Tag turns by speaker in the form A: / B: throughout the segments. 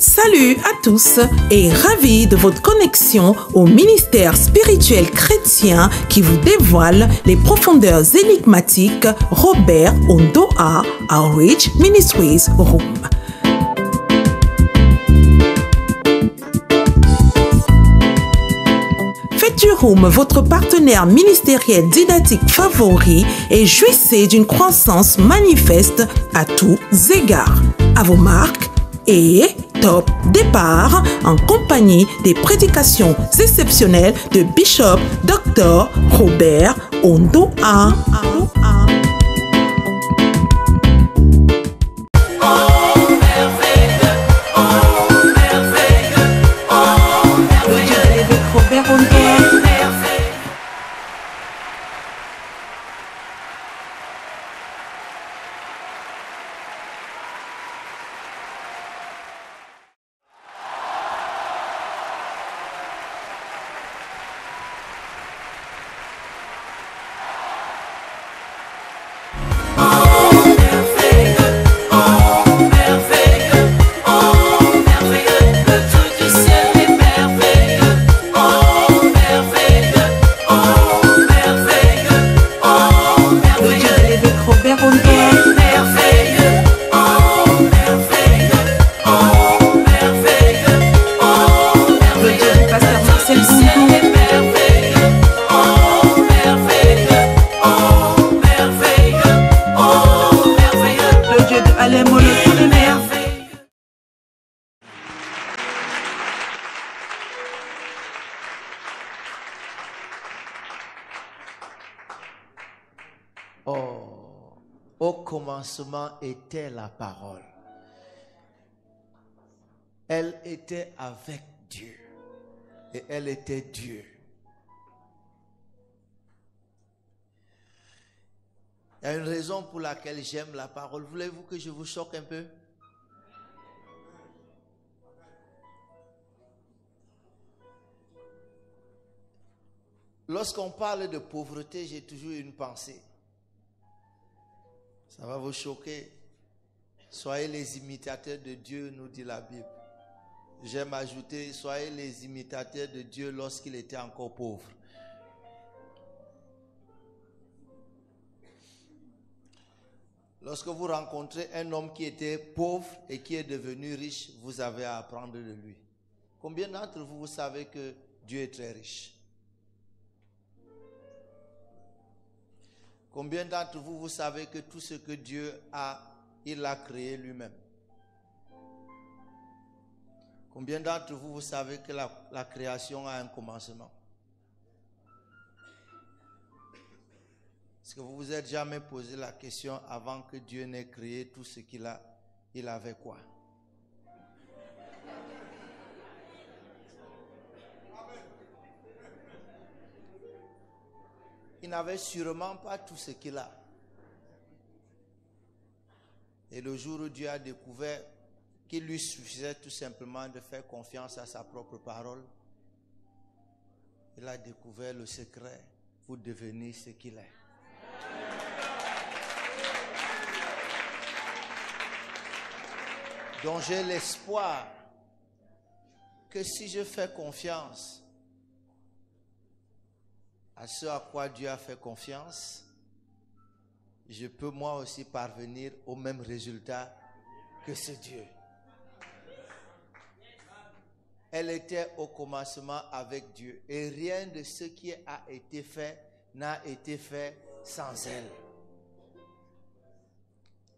A: Salut à tous et ravi de votre connexion au ministère spirituel chrétien qui vous dévoile les profondeurs énigmatiques Robert Ondoa Outreach Ministries Room. Faites du Room votre partenaire ministériel didactique favori et jouissez d'une croissance manifeste à tous égards. À vos marques et top départ en compagnie des prédications exceptionnelles de Bishop Dr. Robert Ondoa.
B: Au commencement était la parole. Elle était avec Dieu et elle était Dieu. Il y a une raison pour laquelle j'aime la parole. Voulez-vous que je vous choque un peu? Lorsqu'on parle de pauvreté, j'ai toujours une pensée. Ça va vous choquer. Soyez les imitateurs de Dieu, nous dit la Bible. J'aime ajouter, soyez les imitateurs de Dieu lorsqu'il était encore pauvre. Lorsque vous rencontrez un homme qui était pauvre et qui est devenu riche, vous avez à apprendre de lui. Combien d'entre vous, vous savez que Dieu est très riche? Combien d'entre vous, vous savez que tout ce que Dieu a, il l'a créé lui-même? Combien d'entre vous, vous savez que la création a un commencement? Est-ce que vous vous êtes jamais posé la question, avant que Dieu n'ait créé tout ce qu'il a, il avait quoi? Il n'avait sûrement pas tout ce qu'il a. Et le jour où Dieu a découvert qu'il lui suffisait tout simplement de faire confiance à sa propre parole, il a découvert le secret pour devenir ce qu'il est. Donc j'ai l'espoir que si je fais confiance à ce à quoi Dieu a fait confiance, je peux moi aussi parvenir au même résultat que ce Dieu. Elle était au commencement avec Dieu et rien de ce qui a été fait n'a été fait sans elle.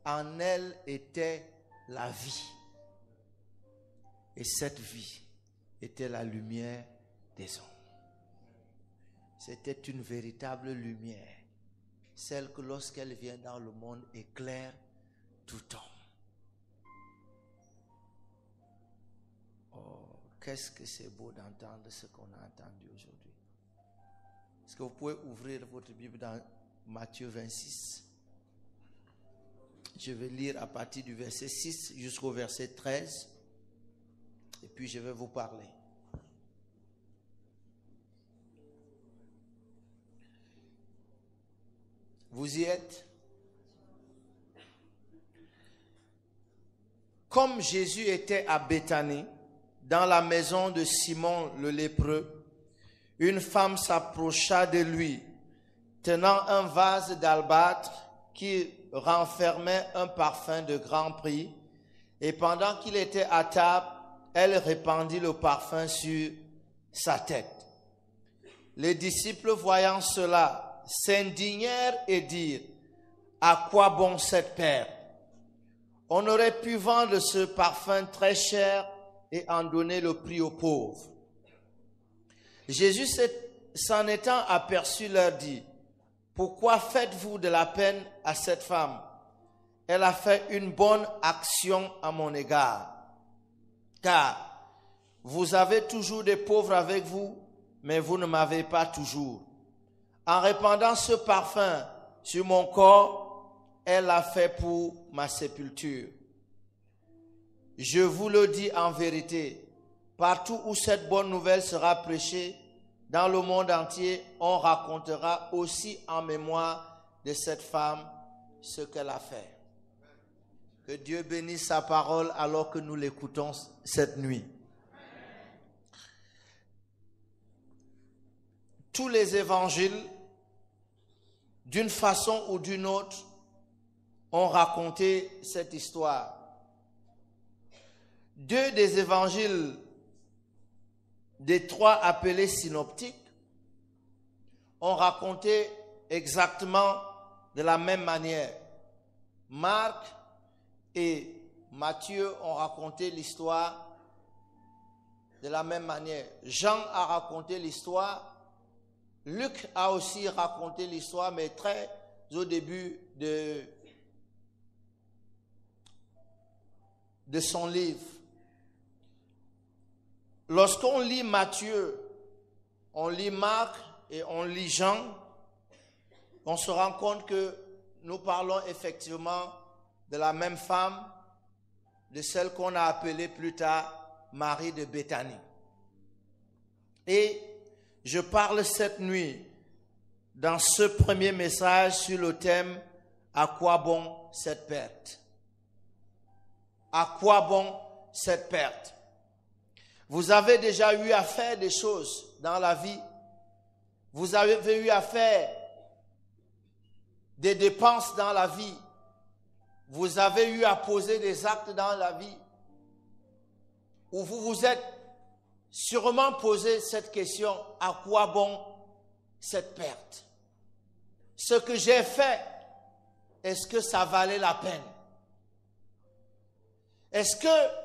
B: En elle était la vie et cette vie était la lumière des hommes. C'était une véritable lumière, celle que lorsqu'elle vient dans le monde éclaire tout homme. Oh, qu'est-ce que c'est beau d'entendre ce qu'on a entendu aujourd'hui. Est-ce que vous pouvez ouvrir votre Bible dans Matthieu 26? Je vais lire à partir du verset 6 jusqu'au verset 13 et puis je vais vous parler. Vous y êtes? comme Jésus était à Béthanie, dans la maison de Simon le lépreux, une femme s'approcha de lui, tenant un vase d'albâtre qui renfermait un parfum de grand prix, et pendant qu'il était à table, elle répandit le parfum sur sa tête. Les disciples, voyant cela, s'indignèrent et dirent: à quoi bon cette perte? On aurait pu vendre ce parfum très cher et en donner le prix aux pauvres. Jésus, s'en étant aperçu, leur dit: pourquoi faites-vous de la peine à cette femme? Elle a fait une bonne action à mon égard. Car vous avez toujours des pauvres avec vous, mais vous ne m'avez pas toujours. En répandant ce parfum sur mon corps, elle l'a fait pour ma sépulture. Je vous le dis en vérité, partout où cette bonne nouvelle sera prêchée, dans le monde entier, on racontera aussi en mémoire de cette femme ce qu'elle a fait. Que Dieu bénisse sa parole alors que nous l'écoutons cette nuit. Tous les évangiles, d'une façon ou d'une autre, ont raconté cette histoire. Deux des évangiles des trois appelés synoptiques ont raconté exactement de la même manière. Marc et Matthieu ont raconté l'histoire de la même manière. Jean a raconté l'histoire. Luc a aussi raconté l'histoire, mais très au début de son livre. Lorsqu'on lit Matthieu, on lit Marc et on lit Jean, on se rend compte que nous parlons effectivement de la même femme, de celle qu'on a appelée plus tard Marie de Béthanie. Et je parle cette nuit dans ce premier message sur le thème « À quoi bon cette perte ?» À quoi bon cette perte? Vous avez déjà eu à faire des choses dans la vie. Vous avez eu à faire des dépenses dans la vie. Vous avez eu à poser des actes dans la vie. Où vous vous êtes sûrement posé cette question: à quoi bon cette perte? Ce que j'ai fait, est-ce que ça valait la peine? Est-ce que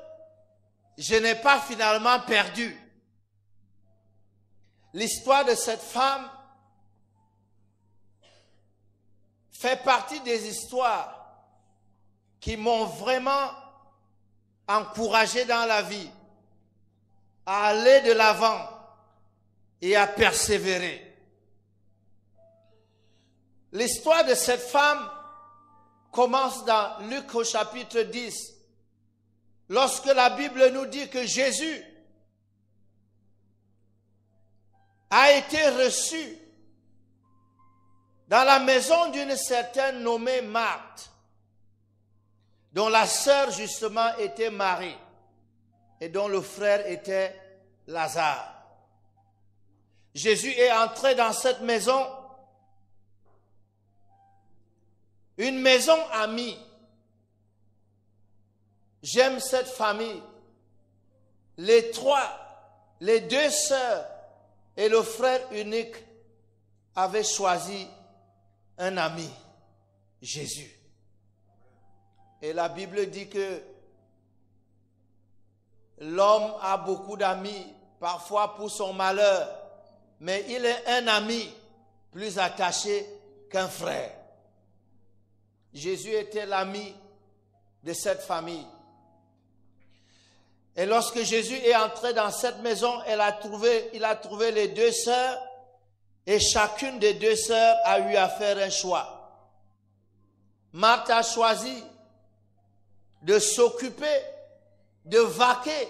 B: je n'ai pas finalement perdu? L'histoire de cette femme fait partie des histoires qui m'ont vraiment encouragé dans la vie à aller de l'avant et à persévérer. L'histoire de cette femme commence dans Luc au chapitre 10. Lorsque la Bible nous dit que Jésus a été reçu dans la maison d'une certaine nommée Marthe, dont la sœur justement était Marie et dont le frère était Lazare. Jésus est entré dans cette maison, une maison amie. J'aime cette famille. Les deux sœurs et le frère unique avaient choisi un ami, Jésus. Et la Bible dit que l'homme a beaucoup d'amis, parfois pour son malheur, mais il est un ami plus attaché qu'un frère. Jésus était l'ami de cette famille. Et lorsque Jésus est entré dans cette maison, il a trouvé les deux sœurs, et chacune des deux sœurs a eu à faire un choix. Marthe a choisi de s'occuper, de vaquer,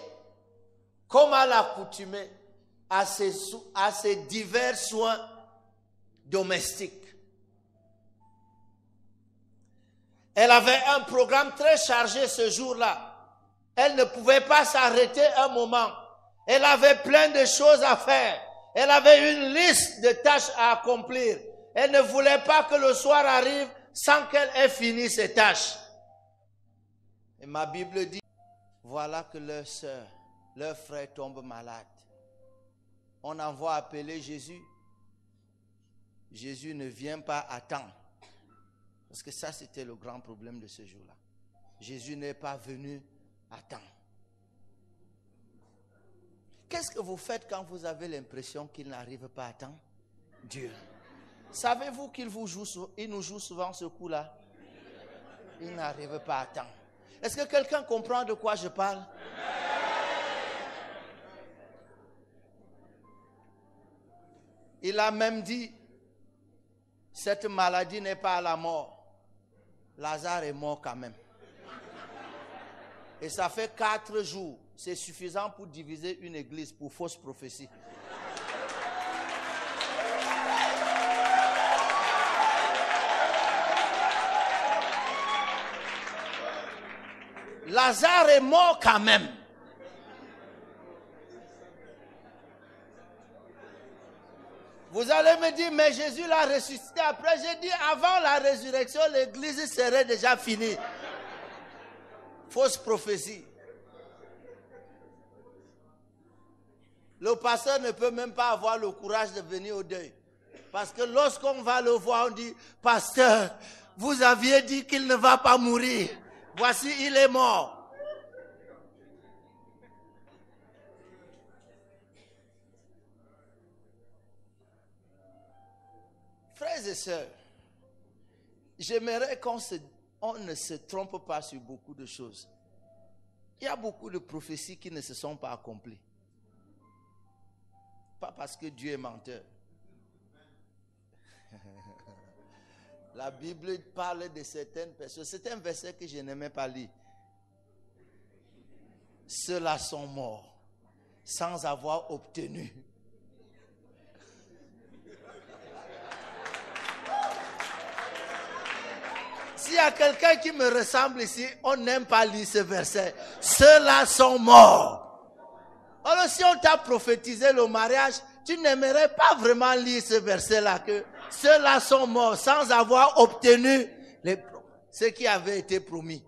B: comme à l'accoutumée, à ses divers soins domestiques. Elle avait un programme très chargé ce jour-là. Elle ne pouvait pas s'arrêter un moment. Elle avait plein de choses à faire. Elle avait une liste de tâches à accomplir. Elle ne voulait pas que le soir arrive sans qu'elle ait fini ses tâches. Et ma Bible dit, voilà que leur sœur, leur frère tombe malade. On envoie appeler Jésus. Jésus ne vient pas à temps. Parce que ça, c'était le grand problème de ce jour-là. Jésus n'est pas venu à temps. Qu'est-ce que vous faites quand vous avez l'impression qu'il n'arrive pas à temps? Dieu. Savez-vous qu'il nous joue souvent ce coup-là? Il n'arrive pas à temps. Est-ce que quelqu'un comprend de quoi je parle? Il a même dit, cette maladie n'est pas à la mort. Lazare est mort quand même. Et ça fait 4 jours. C'est suffisant pour diviser une église pour fausse prophétie. Lazare est mort quand même. Vous allez me dire, mais Jésus l'a ressuscité après. J'ai dit, avant la résurrection, l'église serait déjà finie. Fausse prophétie. Le pasteur ne peut même pas avoir le courage de venir au deuil. Parce que lorsqu'on va le voir, on dit, pasteur, vous aviez dit qu'il ne va pas mourir. Voici, il est mort. Frères et sœurs, j'aimerais qu'on ne se trompe pas sur beaucoup de choses. Il y a beaucoup de prophéties qui ne se sont pas accomplies. Pas parce que Dieu est menteur. La Bible parle de certaines personnes. C'est un verset que je n'aimais pas lire. Ceux-là sont morts sans avoir obtenu. S'il y a quelqu'un qui me ressemble ici, on n'aime pas lire ce verset. Ceux-là sont morts. Alors si on t'a prophétisé le mariage, tu n'aimerais pas vraiment lire ce verset-là, que ceux-là sont morts sans avoir obtenu ce qui avait été promis.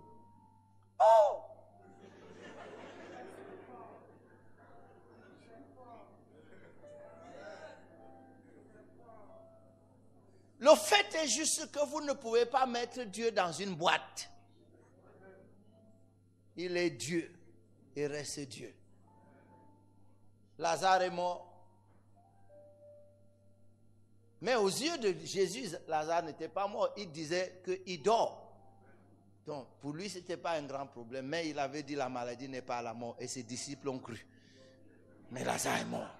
B: Oh! Le fait est juste que vous ne pouvez pas mettre Dieu dans une boîte. Il est Dieu et reste Dieu. Lazare est mort. Mais aux yeux de Jésus, Lazare n'était pas mort. Il disait qu'il dort. Donc, pour lui, ce n'était pas un grand problème. Mais il avait dit la maladie n'est pas à la mort. Et ses disciples ont cru. Mais Lazare est mort.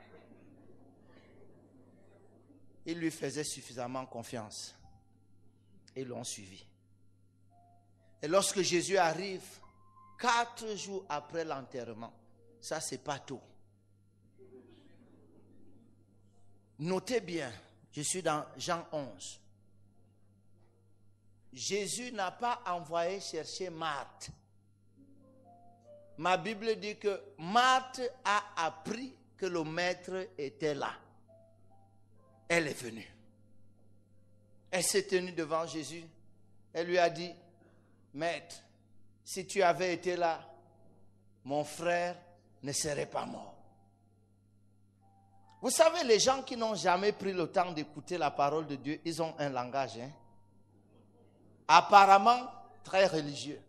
B: Ils lui faisaient suffisamment confiance. Ils l'ont suivi. Et lorsque Jésus arrive, 4 jours après l'enterrement, ça c'est pas tôt. Notez bien, je suis dans Jean 11. Jésus n'a pas envoyé chercher Marthe. Ma Bible dit que Marthe a appris que le maître était là. Elle est venue. Elle s'est tenue devant Jésus. Elle lui a dit, maître, si tu avais été là, mon frère ne serait pas mort. Vous savez, les gens qui n'ont jamais pris le temps d'écouter la parole de Dieu, ils ont un langage, apparemment très religieux.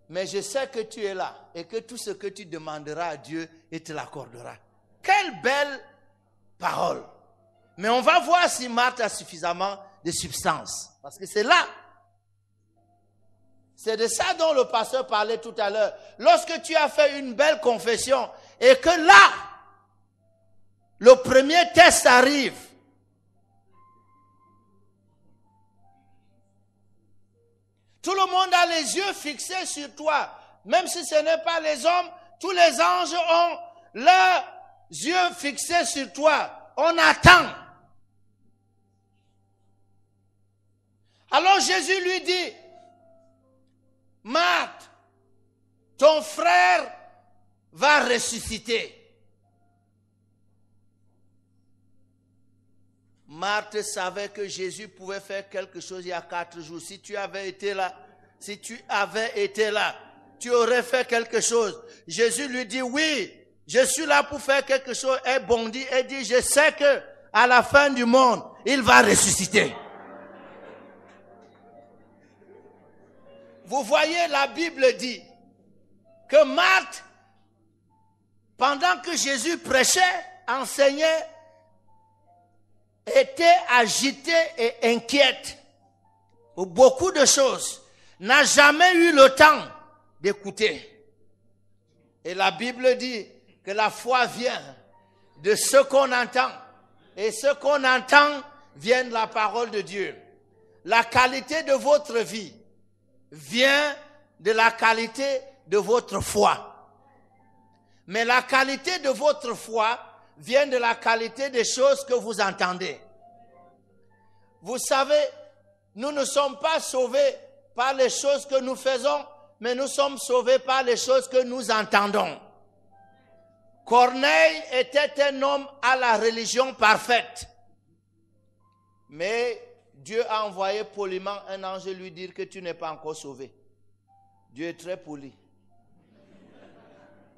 B: Mais je sais que tu es là et que tout ce que tu demanderas à Dieu, il te l'accordera. Quelle belle parole! Mais on va voir si Marthe a suffisamment de substance. Parce que c'est là. C'est de ça dont le pasteur parlait tout à l'heure. Lorsque tu as fait une belle confession et que là, le premier test arrive. Tout le monde a les yeux fixés sur toi. Même si ce n'est pas les hommes, tous les anges ont leurs yeux fixés sur toi. On attend. Alors Jésus lui dit, Marthe, ton frère va ressusciter. Marthe savait que Jésus pouvait faire quelque chose il y a 4 jours. Si tu avais été là, tu aurais fait quelque chose. Jésus lui dit, oui, je suis là pour faire quelque chose. Elle bondit et dit, je sais que à la fin du monde, il va ressusciter. Vous voyez, la Bible dit que Marthe, pendant que Jésus prêchait, enseignait, était agitée et inquiète pour beaucoup de choses, n'a jamais eu le temps d'écouter. Et la Bible dit que la foi vient de ce qu'on entend. Et ce qu'on entend vient de la parole de Dieu. La qualité de votre vie vient de la qualité de votre foi. Mais la qualité de votre foi vient de la qualité des choses que vous entendez. Vous savez, nous ne sommes pas sauvés par les choses que nous faisons, mais nous sommes sauvés par les choses que nous entendons. Corneille était un homme à la religion parfaite. Mais Dieu a envoyé poliment un ange lui dire que tu n'es pas encore sauvé. Dieu est très poli.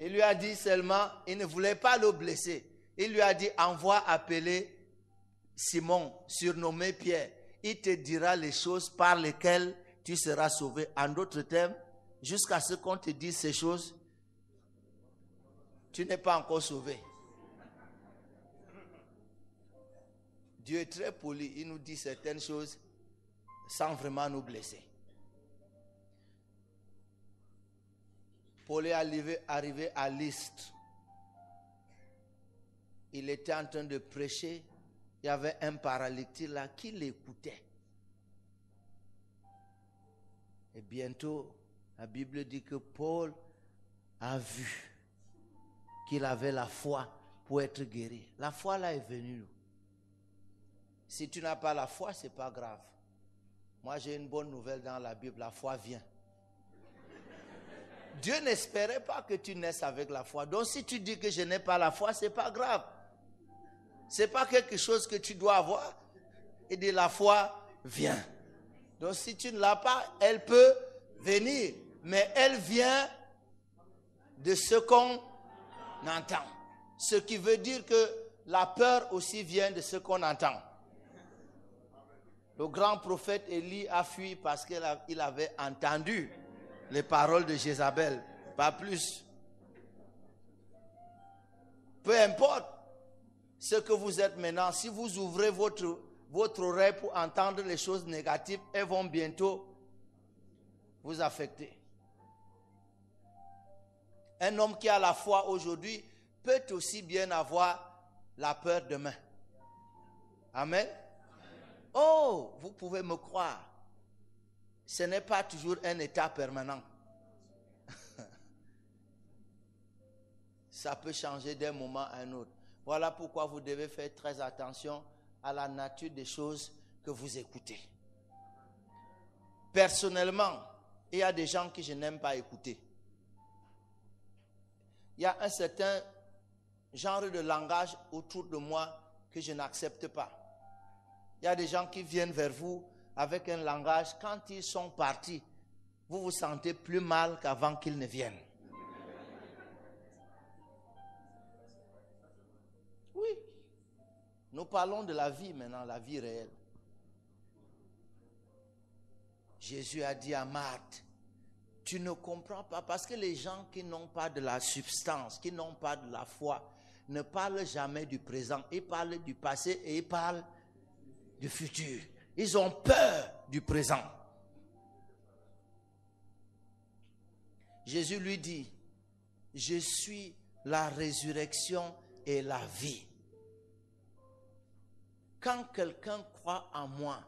B: Il lui a dit seulement, il ne voulait pas le blesser. Il lui a dit, envoie appeler Simon, surnommé Pierre. Il te dira les choses par lesquelles tu seras sauvé. En d'autres termes, jusqu'à ce qu'on te dise ces choses, tu n'es pas encore sauvé. Dieu est très poli. Il nous dit certaines choses sans vraiment nous blesser. Paul est arrivé à Lystre. Il était en train de prêcher. Il y avait un paralytique là qui l'écoutait. Et bientôt, la Bible dit que Paul a vu qu'il avait la foi pour être guéri. La foi là est venue. Si tu n'as pas la foi, ce n'est pas grave. Moi, j'ai une bonne nouvelle dans la Bible. La foi vient. Dieu n'espérait pas que tu naisses avec la foi. Donc, si tu dis que je n'ai pas la foi, ce n'est pas grave. Ce n'est pas quelque chose que tu dois avoir. Et de la foi vient. Donc, si tu ne l'as pas, elle peut venir. Mais elle vient de ce qu'on entend. Ce qui veut dire que la peur aussi vient de ce qu'on entend. Le grand prophète Élie a fui parce qu'il avait entendu les paroles de Jézabel, pas plus. Peu importe ce que vous êtes maintenant, si vous ouvrez votre oreille pour entendre les choses négatives, elles vont bientôt vous affecter. Un homme qui a la foi aujourd'hui peut aussi bien avoir la peur demain. Amen. Oh, vous pouvez me croire. Ce n'est pas toujours un état permanent. Ça peut changer d'un moment à un autre. Voilà pourquoi vous devez faire très attention à la nature des choses que vous écoutez. Personnellement, il y a des gens que je n'aime pas écouter. Il y a un certain genre de langage autour de moi que je n'accepte pas. Il y a des gens qui viennent vers vous avec un langage, quand ils sont partis, vous vous sentez plus mal qu'avant qu'ils ne viennent. Oui. Nous parlons de la vie maintenant, la vie réelle. Jésus a dit à Marthe, tu ne comprends pas, parce que les gens qui n'ont pas de la substance, qui n'ont pas de la foi, ne parlent jamais du présent. Ils parlent du passé et ils parlent du futur. Ils ont peur du présent. Jésus lui dit, je suis la résurrection et la vie. Quand quelqu'un croit en moi,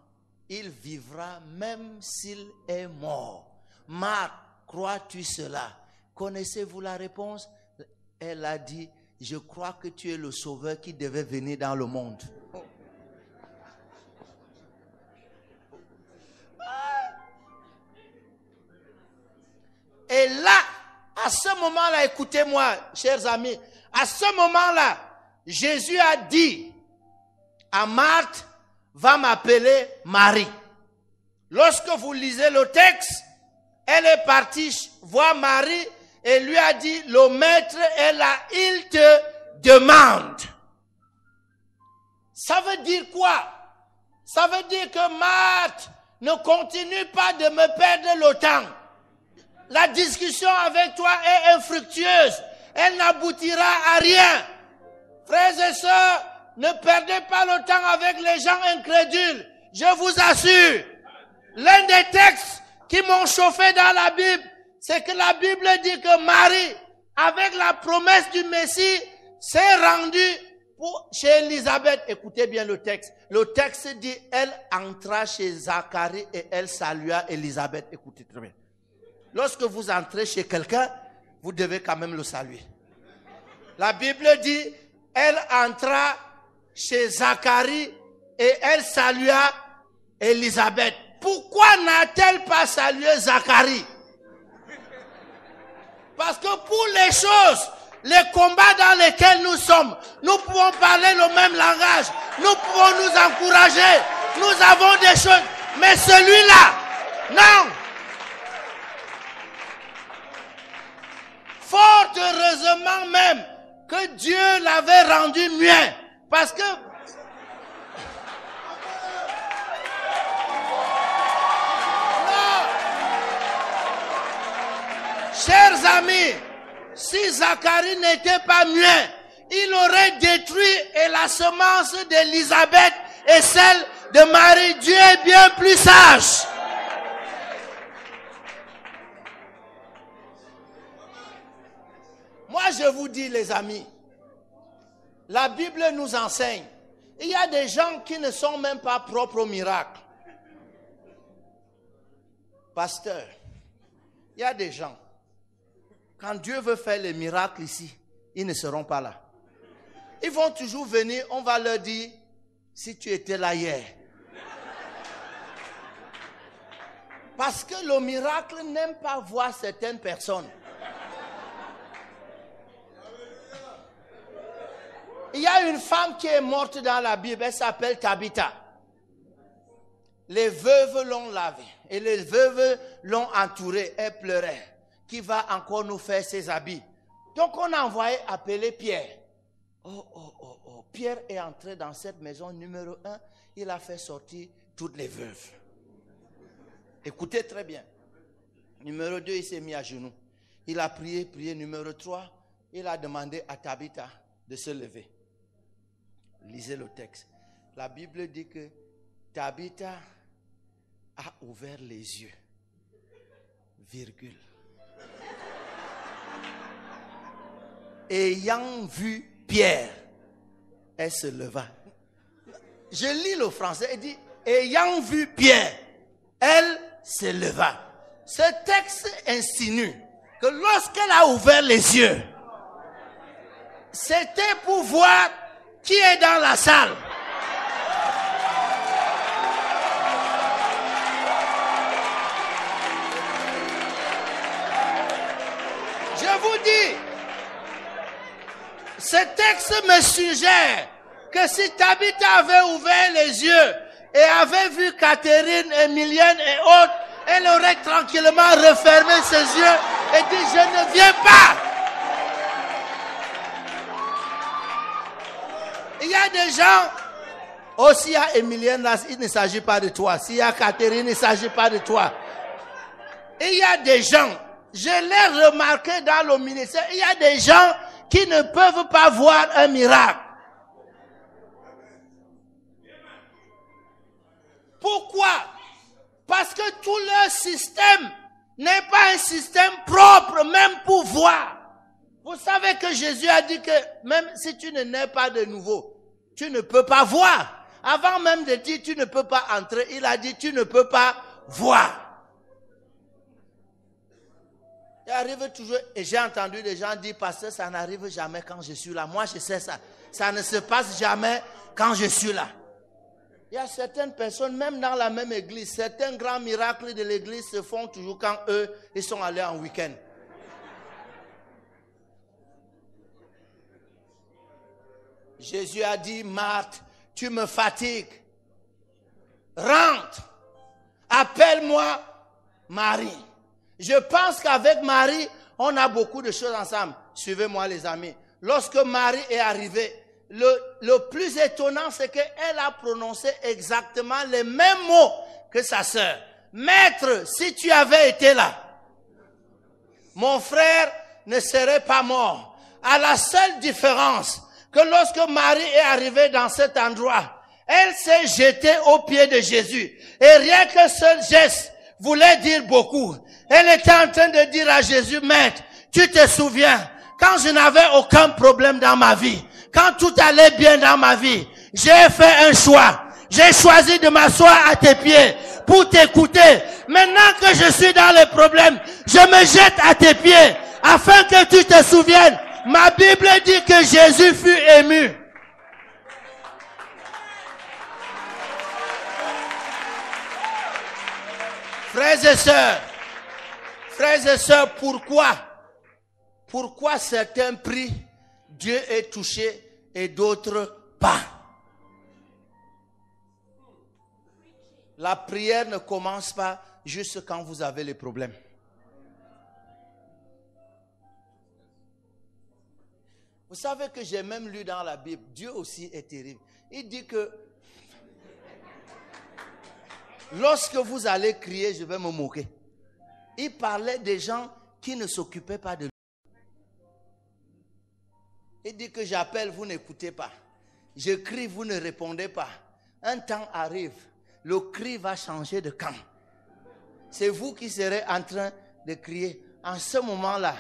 B: il vivra même s'il est mort. Marthe, crois-tu cela? Connaissez-vous la réponse? Elle a dit, je crois que tu es le sauveur qui devait venir dans le monde. Et là, À ce moment-là, écoutez-moi, chers amis, à ce moment-là, Jésus a dit à Marthe, va m'appeler Marie. Lorsque vous lisez le texte, elle est partie voir Marie et lui a dit, le maître est là, il te demande. Ça veut dire quoi? Ça veut dire que Marthe ne continue pas de me perdre le temps. La discussion avec toi est infructueuse. Elle n'aboutira à rien. Frères et sœurs, ne perdez pas le temps avec les gens incrédules. Je vous assure, l'un des textes qui m'ont chauffé dans la Bible, c'est que la Bible dit que Marie, avec la promesse du Messie, s'est rendue chez Élisabeth. Écoutez bien le texte. Le texte dit, elle entra chez Zacharie et elle salua Élisabeth. Écoutez très bien. Lorsque vous entrez chez quelqu'un, vous devez quand même le saluer. La Bible dit, elle entra chez Zacharie et elle salua Élisabeth. Pourquoi n'a-t-elle pas salué Zacharie? Parce que pour les choses, les combats dans lesquels nous sommes, nous pouvons parler le même langage, nous pouvons nous encourager, nous avons des choses, mais celui-là, non. Fort heureusement même que Dieu l'avait rendu muet, parce que chers amis, si Zacharie n'était pas muet, il aurait détruit et la semence d'Élisabeth et celle de Marie. Dieu est bien plus sage. Moi, je vous dis, les amis, la Bible nous enseigne. Il y a des gens qui ne sont même pas propres au miracle. Pasteur, il y a des gens, quand Dieu veut faire les miracles ici, ils ne seront pas là. Ils vont toujours venir, on va leur dire, si tu étais là hier. Parce que le miracle n'aime pas voir certaines personnes. Il y a une femme qui est morte dans la Bible, elle s'appelle Tabitha. Les veuves l'ont lavée et les veuves l'ont entourée, elle pleurait. Qui va encore nous faire ses habits? Donc on a envoyé appeler Pierre. Pierre est entré dans cette maison numéro 1, il a fait sortir toutes les veuves. Écoutez très bien. Numéro 2, il s'est mis à genoux. Il a prié. Numéro 3, il a demandé à Tabitha de se lever. Lisez le texte. La Bible dit que Tabitha a ouvert les yeux. Virgule. Ayant vu Pierre, elle se leva. Je lis le français, elle dit, ayant vu Pierre, elle se leva. Ce texte insinue que lorsqu'elle a ouvert les yeux, c'était pour voir qui est dans la salle. Je vous dis, ce texte me suggère que si Tabitha avait ouvert les yeux et avait vu Catherine, Emilienne et autres, elle aurait tranquillement refermé ses yeux et dit, je ne viens pas. Il y a des gens, s'il y a Emilienne là, il ne s'agit pas de toi. S'il y a Catherine, il ne s'agit pas de toi. Et il y a des gens, je l'ai remarqué dans le ministère, il y a des gens qui ne peuvent pas voir un miracle. Pourquoi? Parce que tout leur système n'est pas un système propre, même pour voir. Vous savez que Jésus a dit que même si tu ne nais pas de nouveau, tu ne peux pas voir. Avant même de dire tu ne peux pas entrer, il a dit tu ne peux pas voir. Il arrive toujours, et j'ai entendu des gens dire, pasteur, ça n'arrive jamais quand je suis là. Moi, je sais ça. Ça ne se passe jamais quand je suis là. Il y a certaines personnes, même dans la même église, certains grands miracles de l'église se font toujours quand eux, ils sont allés en week-end. Jésus a dit, Marthe, tu me fatigues. Rentre. Appelle-moi Marie. Je pense qu'avec Marie, on a beaucoup de choses ensemble. Suivez-moi les amis. Lorsque Marie est arrivée, le plus étonnant, c'est qu'elle a prononcé exactement les mêmes mots que sa sœur. Maître, si tu avais été là, mon frère ne serait pas mort. À la seule différence que lorsque Marie est arrivée dans cet endroit, elle s'est jetée aux pieds de Jésus. Et rien que ce geste voulait dire beaucoup. Elle était en train de dire à Jésus, Maître, tu te souviens, quand je n'avais aucun problème dans ma vie, quand tout allait bien dans ma vie, j'ai fait un choix. J'ai choisi de m'asseoir à tes pieds pour t'écouter. Maintenant que je suis dans les problèmes, je me jette à tes pieds afin que tu te souviennes. Ma Bible dit que Jésus fut ému. Frères et sœurs, pourquoi certains prient, Dieu est touché et d'autres pas? La prière ne commence pas juste quand vous avez les problèmes. Vous savez que j'ai même lu dans la Bible, Dieu aussi est terrible. Il dit que lorsque vous allez crier, je vais me moquer. Il parlait des gens qui ne s'occupaient pas de lui. Il dit que j'appelle, vous n'écoutez pas. Je crie, vous ne répondez pas. Un temps arrive, le cri va changer de camp. C'est vous qui serez en train de crier. En ce moment-là,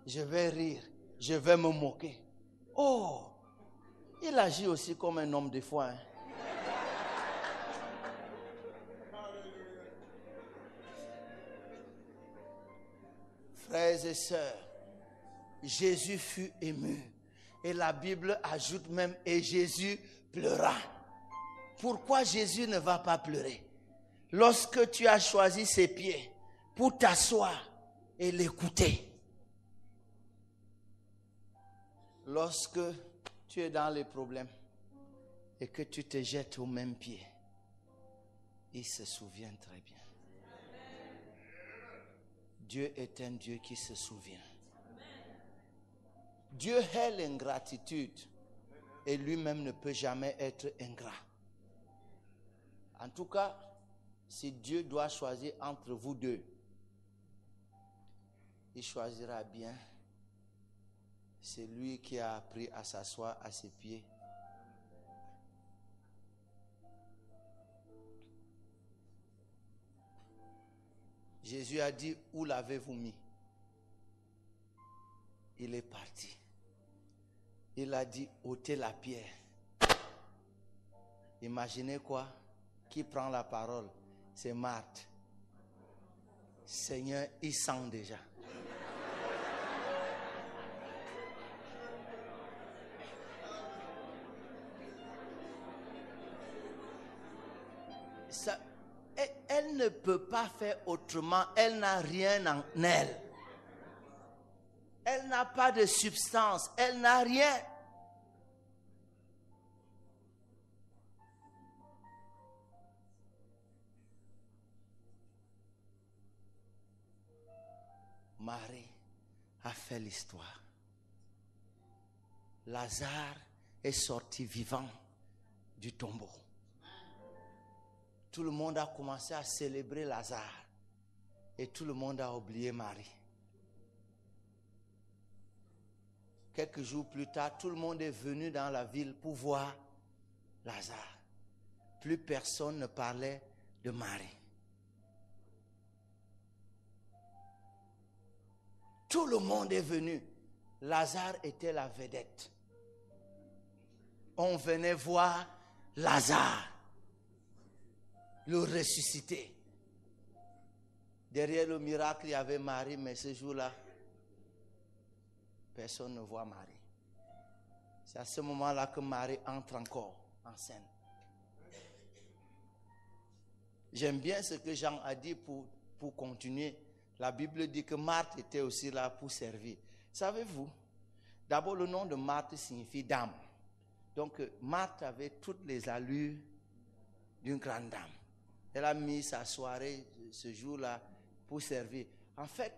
B: je vais rire, je vais me moquer. Oh, il agit aussi comme un homme des fois. Hein. Frères et sœurs, Jésus fut ému. Et la Bible ajoute même, et Jésus pleura. Pourquoi Jésus ne va pas pleurer? Lorsque tu as choisi ses pieds pour t'asseoir et l'écouter. Lorsque tu es dans les problèmes et que tu te jettes au même pied, il se souvient très bien. Dieu est un Dieu qui se souvient. Dieu hait l'ingratitude et lui-même ne peut jamais être ingrat. En tout cas, si Dieu doit choisir entre vous deux, il choisira bien celui qui a appris à s'asseoir à ses pieds. Jésus a dit, où l'avez-vous mis? Il est parti. Il a dit, ôtez la pierre. Imaginez quoi? Qui prend la parole? C'est Marthe. Seigneur, il sent déjà. Ça, elle ne peut pas faire autrement. Elle n'a rien en elle. Elle n'a pas de substance. Elle n'a rien. Marie a fait l'histoire. Lazare est sorti vivant du tombeau. Tout le monde a commencé à célébrer Lazare. Et tout le monde a oublié Marie. Quelques jours plus tard, tout le monde est venu dans la ville pour voir Lazare. Plus personne ne parlait de Marie. Tout le monde est venu. Lazare était la vedette. On venait voir Lazare, le ressuscité. Derrière le miracle, il y avait Marie, mais ce jour-là, personne ne voit Marie. C'est à ce moment-là que Marie entre encore en scène. J'aime bien ce que Jean a dit pour continuer. La Bible dit que Marthe était aussi là pour servir. Savez-vous, d'abord le nom de Marthe signifie dame. Donc, Marthe avait toutes les allures d'une grande dame. Elle a mis sa soirée ce jour-là pour servir. En fait,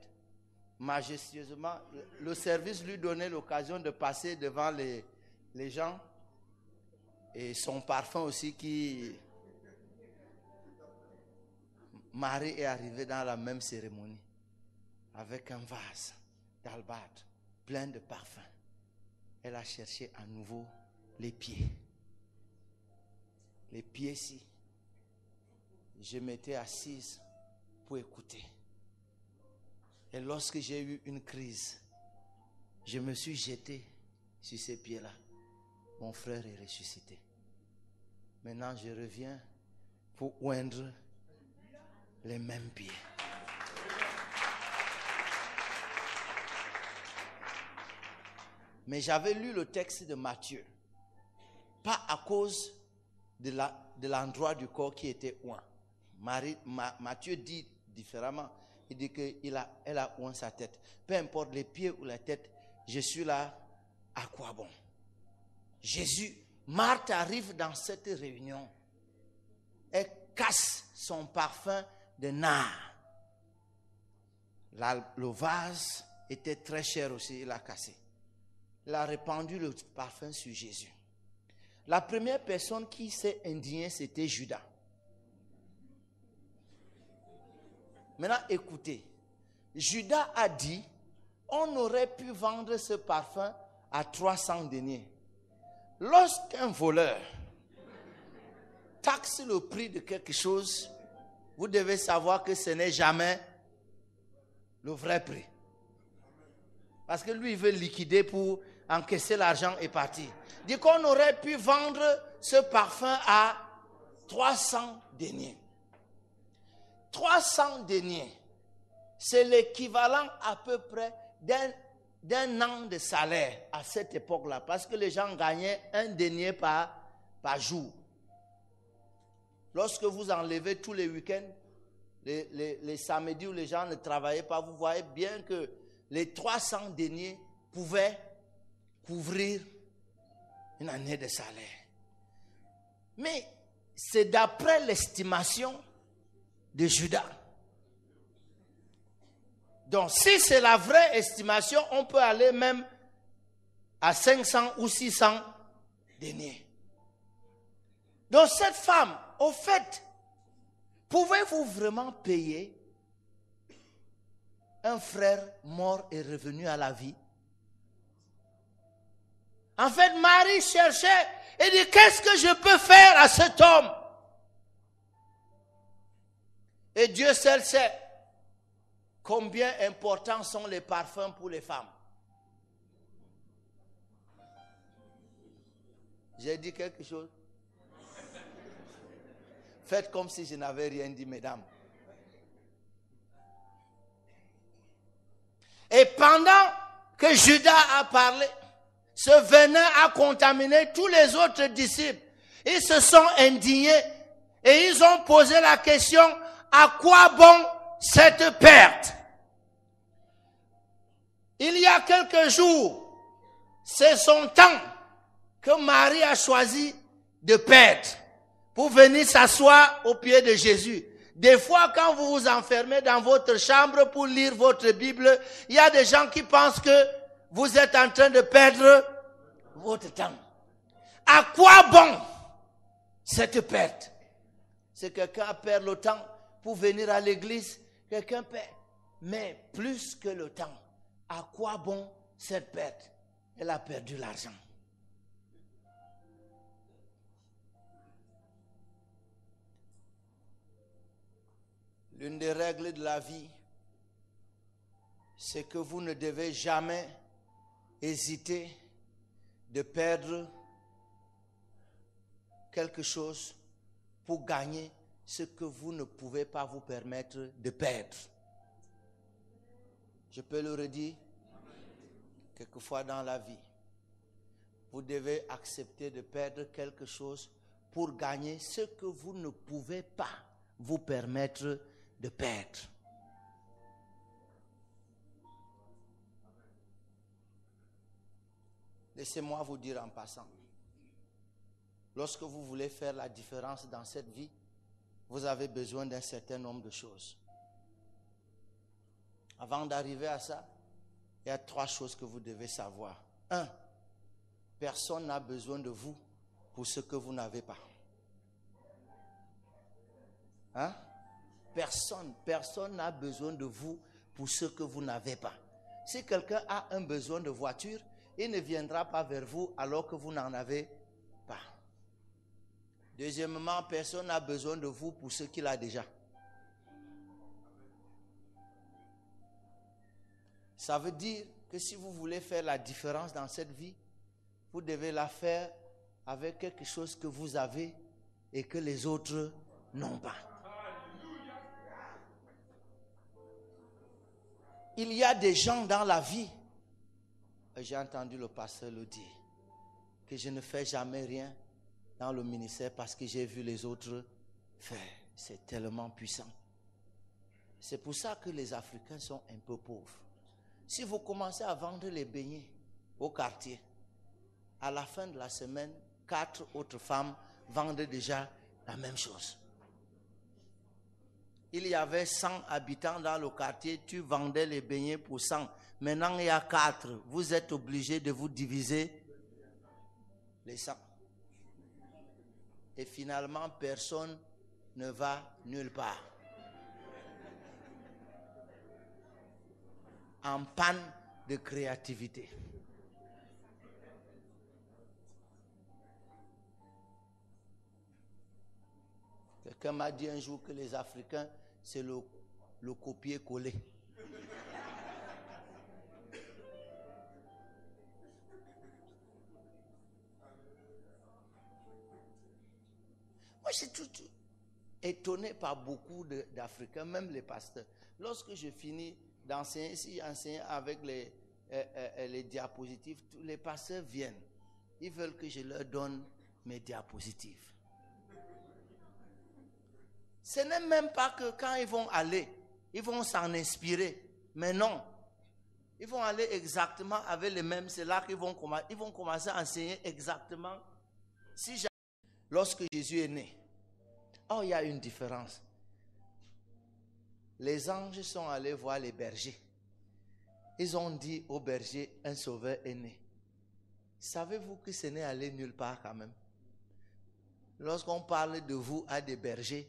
B: majestueusement, le service lui donnait l'occasion de passer devant les gens et son parfum aussi qui... Marie est arrivée dans la même cérémonie avec un vase d'albâtre plein de parfums. Elle a cherché à nouveau les pieds. Les pieds-ci. Je m'étais assise pour écouter. Et lorsque j'ai eu une crise, je me suis jeté sur ces pieds-là. Mon frère est ressuscité. Maintenant, je reviens pour oindre les mêmes pieds. Mais j'avais lu le texte de Matthieu. Pas à cause de l'endroit du corps qui était oint. Matthieu dit différemment. Il dit qu'elle a oint sa tête. Peu importe les pieds ou la tête, je suis là, à quoi bon? Marthe arrive dans cette réunion. Elle casse son parfum de nard. Le vase était très cher aussi, il a cassé. Il a répandu le parfum sur Jésus. La première personne qui s'est indignée, c'était Judas. Maintenant, écoutez. Judas a dit, on aurait pu vendre ce parfum à 300 deniers. Lorsqu'un voleur taxe le prix de quelque chose, vous devez savoir que ce n'est jamais le vrai prix. Parce que lui, il veut liquider pour encaisser l'argent et partir. Il dit qu'on aurait pu vendre ce parfum à 300 deniers. 300 deniers, c'est l'équivalent à peu près d'un an de salaire à cette époque-là. Parce que les gens gagnaient un denier par jour. Lorsque vous enlevez tous les week-ends, les samedis où les gens ne travaillaient pas, vous voyez bien que les 300 deniers pouvaient couvrir une année de salaire. Mais c'est d'après l'estimation de Judas. Donc si c'est la vraie estimation, on peut aller même à 500 ou 600 deniers. Donc cette femme, au fait, pouvez-vous vraiment payer un frère mort et revenu à la vie? En fait, Marie cherchait et dit, qu'est-ce que je peux faire à cet homme? Et Dieu seul sait combien importants sont les parfums pour les femmes. J'ai dit quelque chose? Faites comme si je n'avais rien dit, mesdames. Et pendant que Judas a parlé, ce venin a contaminé tous les autres disciples. Ils se sont indignés et ils ont posé la question, à quoi bon cette perte? Il y a quelques jours, c'est son temps que Marie a choisi de perdre pour venir s'asseoir au pied de Jésus. Des fois, quand vous vous enfermez dans votre chambre pour lire votre Bible, il y a des gens qui pensent que vous êtes en train de perdre votre temps. À quoi bon cette perte? C'est quelqu'un perd le temps pour venir à l'église, quelqu'un perd. Mais plus que le temps, à quoi bon cette perte? Elle a perdu l'argent. L'une des règles de la vie, c'est que vous ne devez jamais hésiter de perdre quelque chose pour gagner ce que vous ne pouvez pas vous permettre de perdre. Je peux le redire, quelquefois dans la vie, vous devez accepter de perdre quelque chose pour gagner ce que vous ne pouvez pas vous permettre de perdre. Laissez-moi vous dire en passant, lorsque vous voulez faire la différence dans cette vie, vous avez besoin d'un certain nombre de choses. Avant d'arriver à ça, il y a 3 choses que vous devez savoir. 1, personne n'a besoin de vous pour ce que vous n'avez pas. Hein? Personne n'a besoin de vous pour ce que vous n'avez pas. Si quelqu'un a un besoin de voiture, il ne viendra pas vers vous alors que vous n'en avez pas. Deuxièmement, personne n'a besoin de vous pour ce qu'il a déjà. Ça veut dire que si vous voulez faire la différence dans cette vie, vous devez la faire avec quelque chose que vous avez et que les autres n'ont pas. Il y a des gens dans la vie, j'ai entendu le pasteur le dire, que je ne fais jamais rien dans le ministère parce que j'ai vu les autres faire. C'est tellement puissant. C'est pour ça que les Africains sont un peu pauvres. Si vous commencez à vendre les beignets au quartier, à la fin de la semaine, 4 autres femmes vendent déjà la même chose. Il y avait 100 habitants dans le quartier, tu vendais les beignets pour 100. Maintenant, il y a 4. Vous êtes obligés de vous diviser les 100. Et finalement, personne ne va nulle part. En panne de créativité. Quelqu'un m'a dit un jour que les Africains, c'est le copier-coller. Moi, je suis tout étonné par beaucoup d'Africains, même les pasteurs. Lorsque je finis d'enseigner, si j'enseigne avec les diapositives, tous les pasteurs viennent. Ils veulent que je leur donne mes diapositives. Ce n'est même pas que quand ils vont aller, ils vont s'en inspirer. Mais non. Ils vont aller exactement avec les mêmes. C'est là qu'ils vont commencer à enseigner exactement. Lorsque Jésus est né, il y a une différence. Les anges sont allés voir les bergers. Ils ont dit aux bergers, un sauveur est né. Savez-vous que ce n'est allé nulle part quand même? Lorsqu'on parle de vous à des bergers,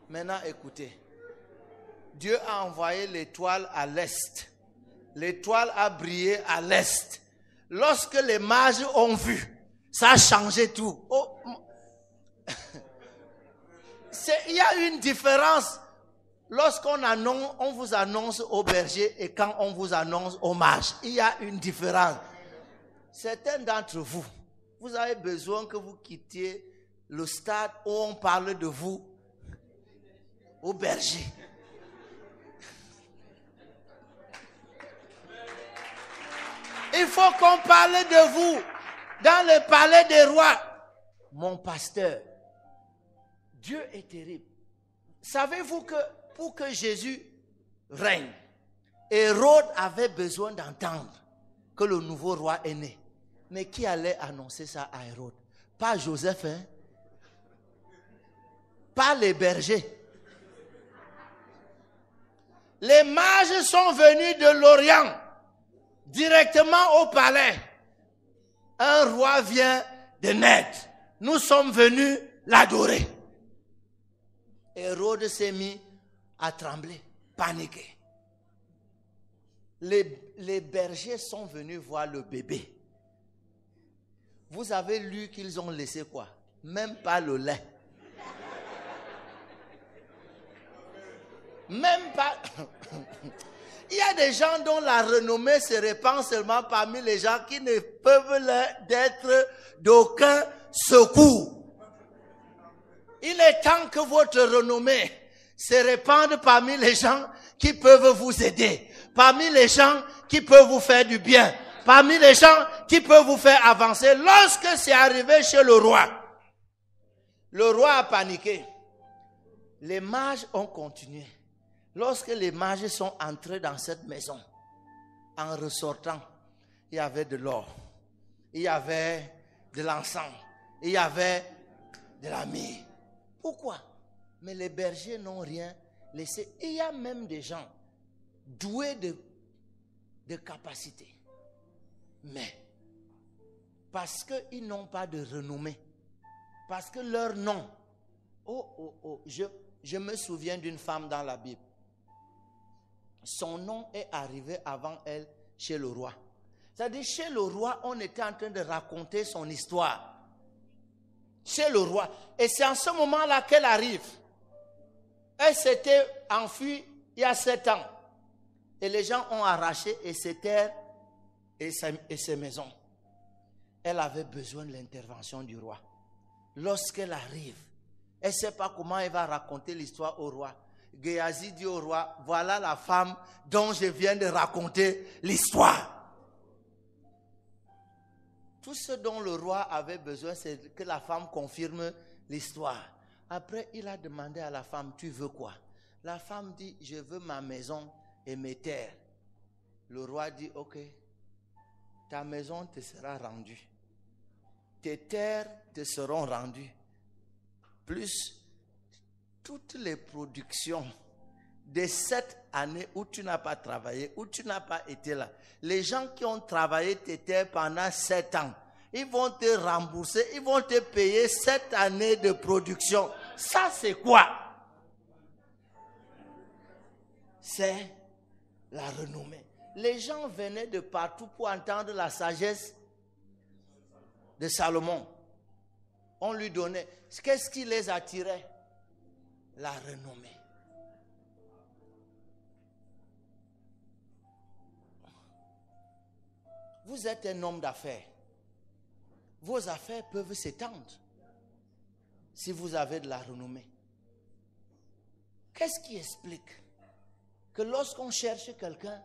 B: maintenant écoutez, Dieu a envoyé l'étoile à l'est. L'étoile a brillé à l'est. Lorsque les mages ont vu, ça a changé tout. Il y a une différence lorsqu'on vous annonce au berger et quand on vous annonce au mage. Il y a une différence. Certains d'entre vous, vous avez besoin que vous quittiez le stade où on parle de vous au berger. Il faut qu'on parle de vous dans le palais des rois. Mon pasteur, Dieu est terrible. Savez-vous que pour que Jésus règne, Hérode avait besoin d'entendre que le nouveau roi est né. Mais qui allait annoncer ça à Hérode? Pas Joseph, hein? Pas les bergers. Les mages sont venus de l'Orient, directement au palais. Un roi vient de naître. Nous sommes venus l'adorer. Hérode s'est mis à trembler, paniquer. Les bergers sont venus voir le bébé. Vous avez lu qu'ils ont laissé quoi? Même pas le lait. Même pas. Il y a des gens dont la renommée se répand seulement parmi les gens qui ne peuvent d'être d'aucun secours. Il est temps que votre renommée se répande parmi les gens qui peuvent vous aider, parmi les gens qui peuvent vous faire du bien, parmi les gens qui peuvent vous faire avancer. Lorsque c'est arrivé chez le roi a paniqué. Les mages ont continué. Lorsque les mages sont entrés dans cette maison, en ressortant, il y avait de l'or, il y avait de l'encens, il y avait de la myrrhe. Pourquoi? Mais les bergers n'ont rien laissé. Il y a même des gens doués de capacité. Mais parce qu'ils n'ont pas de renommée, parce que leur nom, je me souviens d'une femme dans la Bible. Son nom est arrivé avant elle chez le roi. C'est-à-dire, chez le roi, on était en train de raconter son histoire. Chez le roi. Et c'est en ce moment-là qu'elle arrive. Elle s'était enfuie il y a 7 ans. Et les gens ont arraché et ses terres et ses maisons. Elle avait besoin de l'intervention du roi. Lorsqu'elle arrive, elle ne sait pas comment elle va raconter l'histoire au roi. Géasi dit au roi, voilà la femme dont je viens de raconter l'histoire. Tout ce dont le roi avait besoin, c'est que la femme confirme l'histoire. Après, il a demandé à la femme, tu veux quoi? La femme dit, je veux ma maison et mes terres. Le roi dit, ok, ta maison te sera rendue. Tes terres te seront rendues. Plus toutes les productions des 7 années où tu n'as pas travaillé, où tu n'as pas été là. Les gens qui ont travaillé tes terres pendant 7 ans, ils vont te rembourser, ils vont te payer 7 années de production. Ça, c'est quoi? C'est la renommée. Les gens venaient de partout pour entendre la sagesse de Salomon. On lui donnait. Qu'est-ce qui les attirait? La renommée. Vous êtes un homme d'affaires. Vos affaires peuvent s'étendre si vous avez de la renommée. Qu'est-ce qui explique que lorsqu'on cherche quelqu'un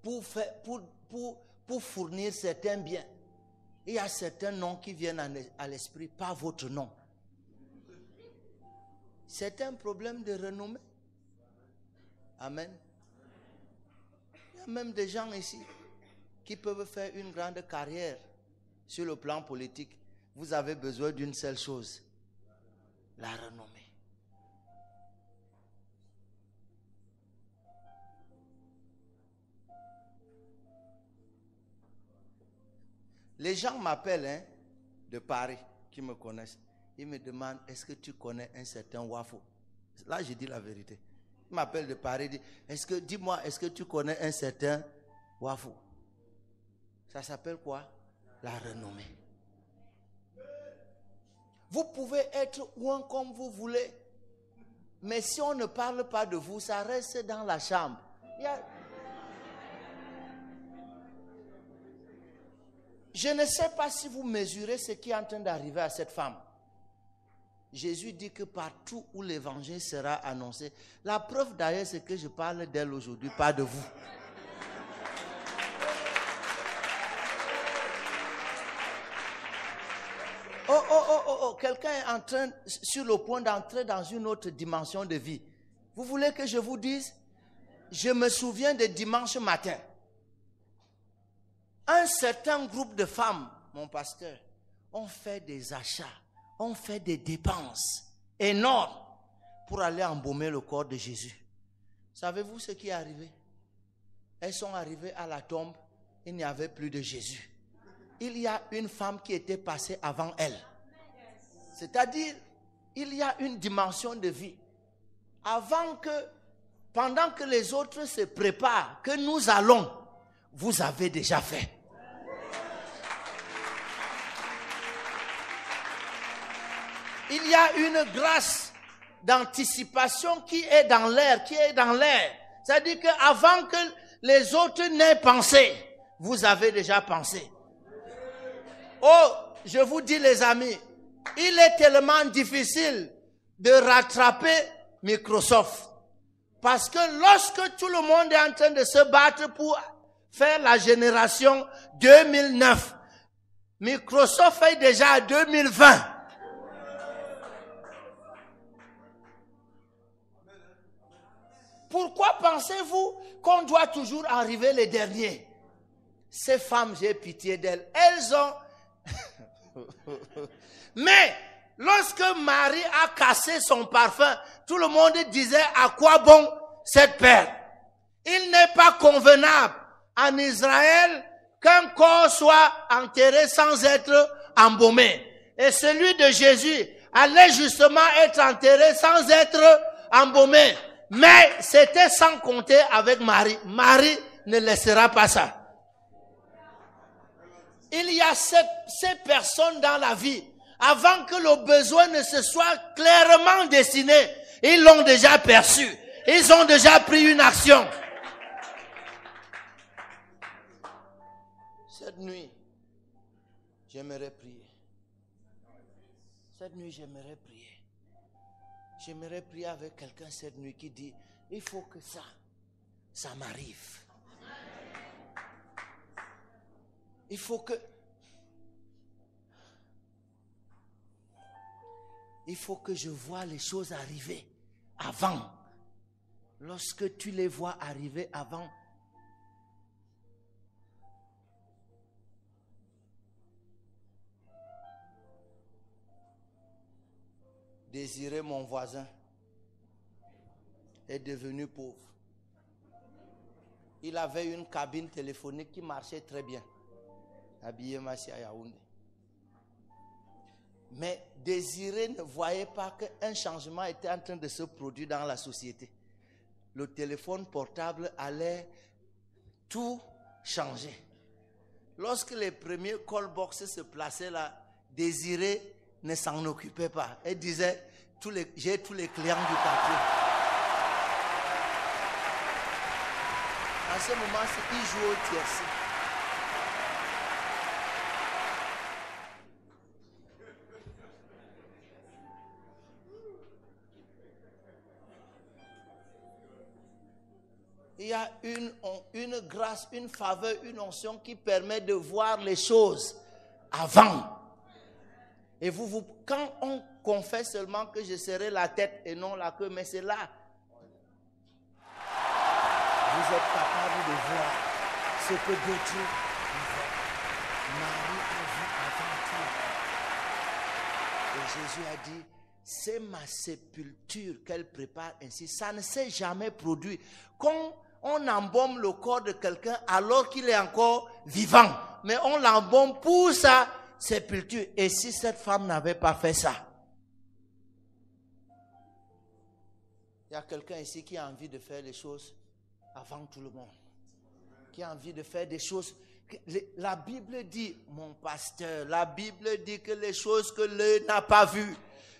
B: pour fournir certains biens, il y a certains noms qui viennent à l'esprit, pas votre nom. C'est un problème de renommée. Amen. Il y a même des gens ici qui peuvent faire une grande carrière sur le plan politique. Vous avez besoin d'une seule chose, la renommée. Les gens m'appellent de Paris, qui me connaissent. Ils me demandent, est-ce que tu connais un certain Wafo? Là, je dis la vérité. Ils m'appellent de Paris, dis-moi, est-ce que tu connais un certain Wafo? Ça s'appelle quoi? La renommée. Vous pouvez être ouin comme vous voulez, mais si on ne parle pas de vous, ça reste dans la chambre. Je ne sais pas si vous mesurez ce qui est en train d'arriver à cette femme. Jésus dit que partout où l'évangile sera annoncé, la preuve d'ailleurs c'est que je parle d'elle aujourd'hui, pas de vous. Quelqu'un est sur le point d'entrer dans une autre dimension de vie. Vous voulez que je vous dise? Je me souviens de dimanche matin. Un certain groupe de femmes, mon pasteur, ont fait des achats, ont fait des dépenses énormes pour aller embaumer le corps de Jésus. Savez-vous ce qui est arrivé? Elles sont arrivées à la tombe, il n'y avait plus de Jésus. Il y a une femme qui était passée avant elle. C'est-à-dire, il y a une dimension de vie. Pendant que les autres se préparent, que nous allons, vous avez déjà fait. Il y a une grâce d'anticipation qui est dans l'air, C'est-à-dire qu'avant que les autres n'aient pensé, vous avez déjà pensé. Oh, je vous dis les amis, il est tellement difficile de rattraper Microsoft. Parce que lorsque tout le monde est en train de se battre pour faire la génération 2009, Microsoft est déjà à 2020. Pourquoi pensez-vous qu'on doit toujours arriver les derniers? Ces femmes, j'ai pitié d'elles. Elles ont Mais lorsque Marie a cassé son parfum, tout le monde disait à quoi bon cette perle? Il n'est pas convenable en Israël qu'un corps soit enterré sans être embaumé. Et celui de Jésus allait justement être enterré sans être embaumé. Mais c'était sans compter avec Marie. Marie ne laissera pas ça. Il y a ces personnes dans la vie. Avant que le besoin ne se soit clairement dessiné, ils l'ont déjà perçu. Ils ont déjà pris une action. Cette nuit, j'aimerais prier. Cette nuit, j'aimerais prier. J'aimerais prier avec quelqu'un cette nuit qui dit, il faut que ça m'arrive. Il faut que je vois les choses arriver avant. Lorsque tu les vois arriver avant, Désiré, mon voisin, est devenu pauvre. Il avait une cabine téléphonique qui marchait très bien. Habillé Massi à Yaoundé. Mais Désiré ne voyait pas qu'un changement était en train de se produire dans la société. Le téléphone portable allait tout changer. Lorsque les premiers call box se plaçaient là, Désiré ne s'en occupait pas. Elle disait, j'ai tous les clients du quartier. En ce moment, il jouait au tiercé. Il y a une grâce, une faveur, une onction qui permet de voir les choses avant. Et quand on confesse seulement que je serai la tête et non la queue, mais c'est là. Vous êtes capable de voir ce que d'autres voient. Marie a vu avant tout. Et Jésus a dit, c'est ma sépulture qu'elle prépare ainsi. Ça ne s'est jamais produit. Quand on embaume le corps de quelqu'un alors qu'il est encore vivant, mais on l'embaume pour sa sépulture. Et si cette femme n'avait pas fait ça? Il y a quelqu'un ici qui a envie de faire les choses avant tout le monde. Qui a envie de faire des choses. La Bible dit, mon pasteur, la Bible dit que les choses que l'œil n'a pas vues,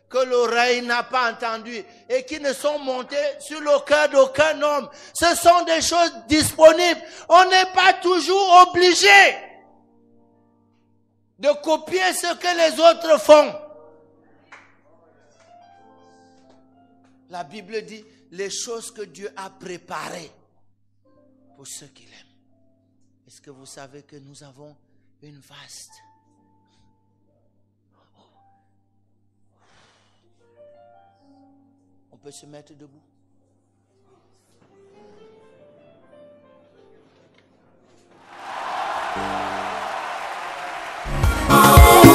B: que l'oreille n'a pas entendues et qui ne sont montées sur le cœur d'aucun homme, ce sont des choses disponibles. On n'est pas toujours obligé de copier ce que les autres font. La Bible dit les choses que Dieu a préparées pour ceux qui l'aiment. Est-ce que vous savez que nous avons une vaste... On peut se mettre debout.
C: Oh